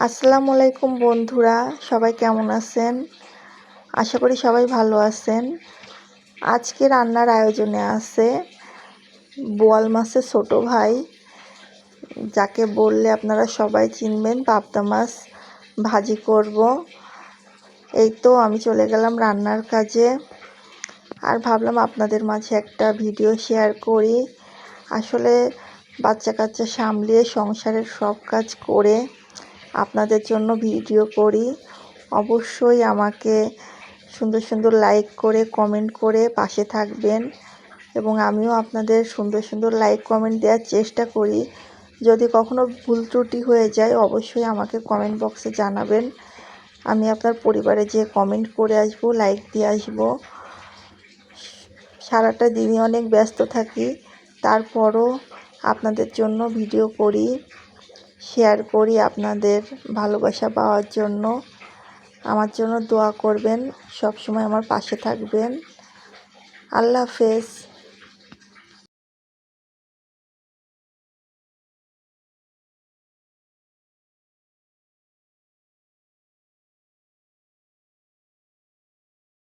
আসসালামু আলাইকুম বন্ধুরা, সবাই কেমন আছেন? আশা করি সবাই ভালো আছেন। আজকে রান্নার আয়োজনে আছে বোয়াল মাছের ছোট ভাই, যাকে বললে আপনারা সবাই চিনবেন, পাবদা মাছ ভাজি করব। এই তো আমি চলে গেলাম রান্নার কাজে, আর ভাবলাম আপনাদের মাঝে একটা ভিডিও শেয়ার করি। আসলে বাচ্চা কাচ্চা সামলিয়ে সংসারের সব কাজ করে আপনাদের জন্য ভিডিও করি। অবশ্যই আমাকে সুন্দর সুন্দর লাইক করে কমেন্ট করে পাশে থাকবেন, এবং আমিও আপনাদের সুন্দর সুন্দর লাইক কমেন্ট দেওয়ার চেষ্টা করি। যদি কখনো ভুল ত্রুটি হয়ে যায় অবশ্যই আমাকে কমেন্ট বক্সে জানাবেন। আমি আপনার পরিবারে যে কমেন্ট করে আসব, লাইক দিয়ে আসব। সারাটা দিনই অনেক ব্যস্ত থাকি, তারপরও আপনাদের জন্য ভিডিও করি, শেয়ার করি। আপনাদের ভালোবাসা পাওয়ার জন্য আমার জন্য দোয়া করবেন, সব সময় আমার পাশে থাকবেন। আল্লাহ হাফেজ।